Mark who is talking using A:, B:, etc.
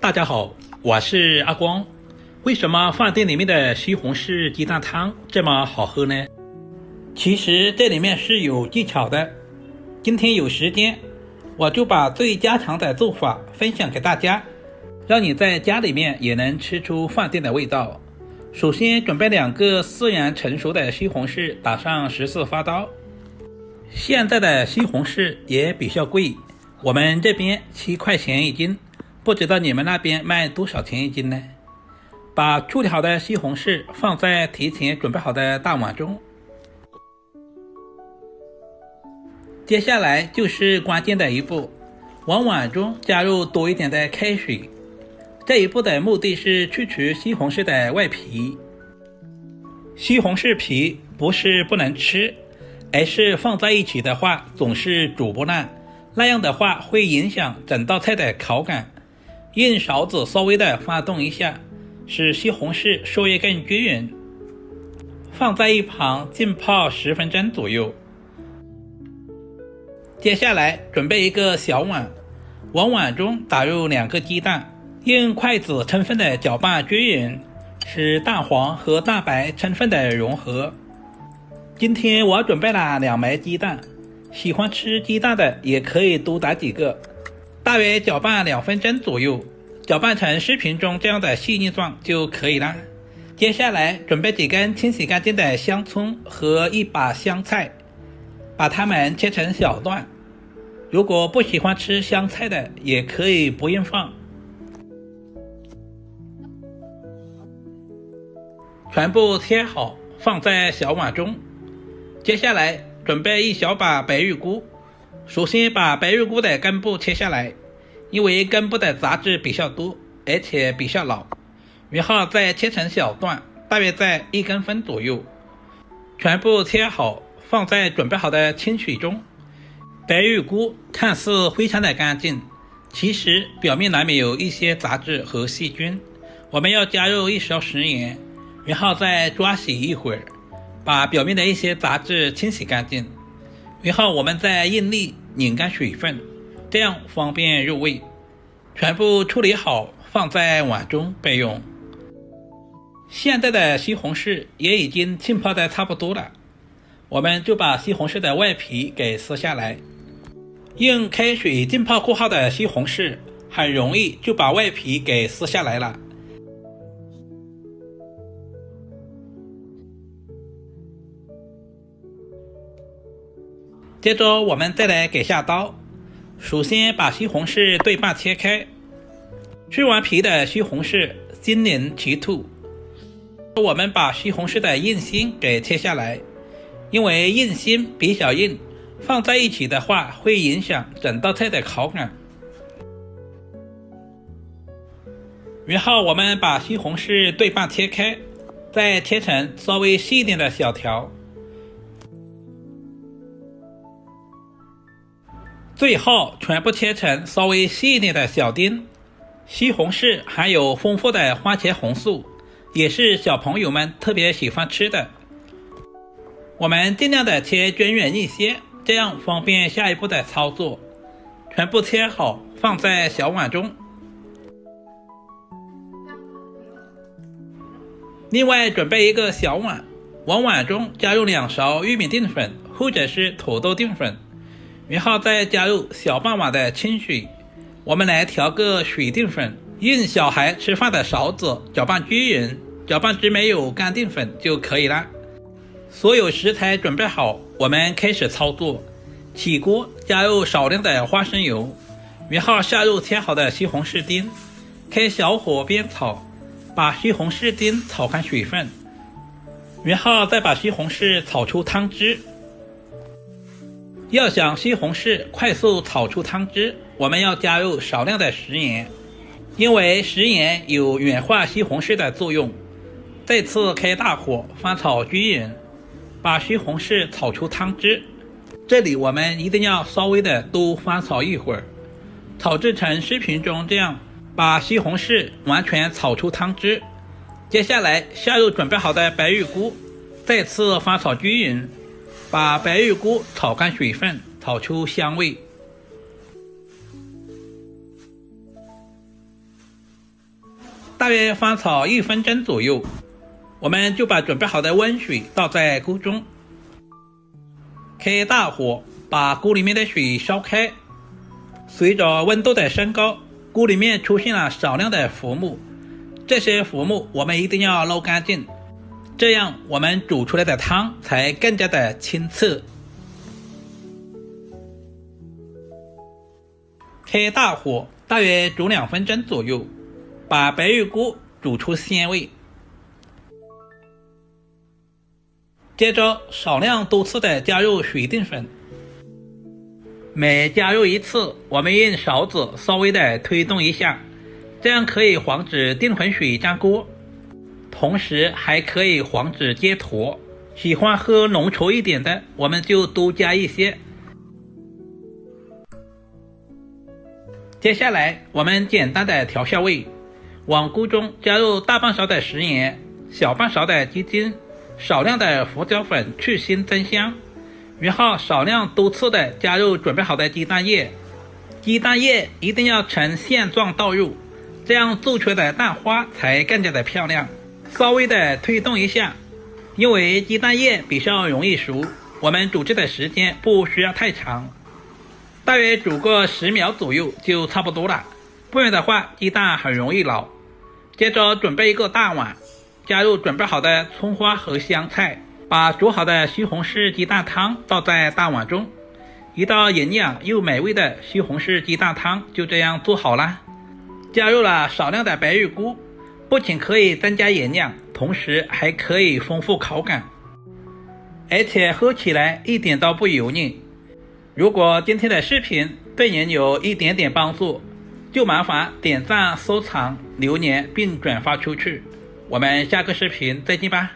A: 大家好，我是阿光。为什么饭店里面的西红柿鸡蛋汤这么好喝呢？其实这里面是有技巧的。今天有时间，我就把最家常的做法分享给大家，让你在家里面也能吃出饭店的味道。首先准备2个4元成熟的西红柿，打上14发刀。现在的西红柿也比较贵，我们这边7块钱一斤，不知道你们那边卖多少钱一斤呢？把处理好的西红柿放在提前准备好的大碗中。接下来就是关键的一步，往碗中加入多一点的开水。这一步的目的是去除西红柿的外皮。西红柿皮不是不能吃，而是放在一起的话总是煮不烂，那样的话会影响整道菜的口感。用勺子稍微的翻动一下，使西红柿受液更均匀。放在一旁浸泡10分钟左右。接下来准备一个小碗，往碗中打入2个鸡蛋，用筷子充分的搅拌均匀，使蛋黄和蛋白充分的融合。今天我准备了2枚鸡蛋，喜欢吃鸡蛋的也可以多打几个。大约搅拌2分钟左右，搅拌成视频中这样的细腻状就可以了。接下来准备几根清洗干净的香葱和1把香菜，把它们切成小段。如果不喜欢吃香菜的也可以不用放。全部切好放在小碗中。接下来准备1小把白玉菇，首先把白玉菇的根部切下来，因为根部的杂质比较多，而且比较老，然后再切成小段，大约在1公分左右。全部切好放在准备好的清水中。白玉菇看似非常的干净，其实表面难免有一些杂质和细菌，我们要加入1勺食盐，然后再抓洗一会儿，把表面的一些杂质清洗干净，然后我们再用力拧干水分，这样方便入味。全部处理好放在碗中备用。现在的西红柿也已经浸泡的差不多了，我们就把西红柿的外皮给撕下来。用开水浸泡过后的西红柿很容易就把外皮给撕下来了。接着我们再来给下刀，首先把西红柿对半切开，去完皮的西红柿金鳞其土。我们把西红柿的硬心给切下来，因为硬心比较硬，放在一起的话会影响整道菜的口感。然后我们把西红柿对半切开，再切成稍微细一点的小条。最后全部切成稍微细一点的小丁。西红柿含有丰富的番茄红素，也是小朋友们特别喜欢吃的。我们尽量的切均匀一些，这样方便下一步的操作。全部切好放在小碗中。另外准备一个小碗，往碗中加入2勺玉米淀粉或者是土豆淀粉，然后再加入小半碗的清水。我们来调个水淀粉，用小孩吃饭的勺子搅拌均匀，搅拌至没有干淀粉就可以了。所有食材准备好，我们开始操作。起锅加入少量的花生油，然后下入切好的西红柿丁，开小火煸炒，把西红柿丁炒干水分，然后再把西红柿炒出汤汁。要想西红柿快速炒出汤汁，我们要加入少量的食盐，因为食盐有软化西红柿的作用。再次开大火翻炒均匀，把西红柿炒出汤汁。这里我们一定要稍微的多翻炒一会儿，炒制成视频中这样，把西红柿完全炒出汤汁。接下来下入准备好的白玉菇，再次翻炒均匀，把白玉菇炒干水分，炒出香味。大约翻炒1分钟左右，我们就把准备好的温水倒在锅中，开大火把锅里面的水烧开。随着温度的升高，锅里面出现了少量的浮木，这些浮木我们一定要捞干净，这样我们煮出来的汤才更加的清澈。开大火大约煮2分钟左右，把白玉菇煮出鲜味。接着少量多次的加入水淀粉，每加入一次，我们用勺子稍微的推动一下，这样可以防止淀粉水粘锅，同时还可以防止结坨。喜欢喝浓稠一点的，我们就多加一些。接下来我们简单的调下味，往锅中加入大半勺的食盐，小半勺的鸡精，少量的胡椒粉去腥增香，然后少量多次的加入准备好的鸡蛋液。鸡蛋液一定要呈线状倒入，这样做出来的蛋花才更加的漂亮。稍微的推动一下，因为鸡蛋液比较容易熟，我们煮制的时间不需要太长，大约煮个10秒左右就差不多了，不然的话鸡蛋很容易老。接着准备一个大碗，加入准备好的葱花和香菜，把煮好的西红柿鸡蛋汤倒在大碗中，一道营养又美味的西红柿鸡蛋汤就这样做好了。加入了少量的白玉菇，不仅可以增加营养，同时还可以丰富口感，而且喝起来一点都不油腻。如果今天的视频对您有一点点帮助，就麻烦点赞、收藏、留言并转发出去。我们下个视频再见吧。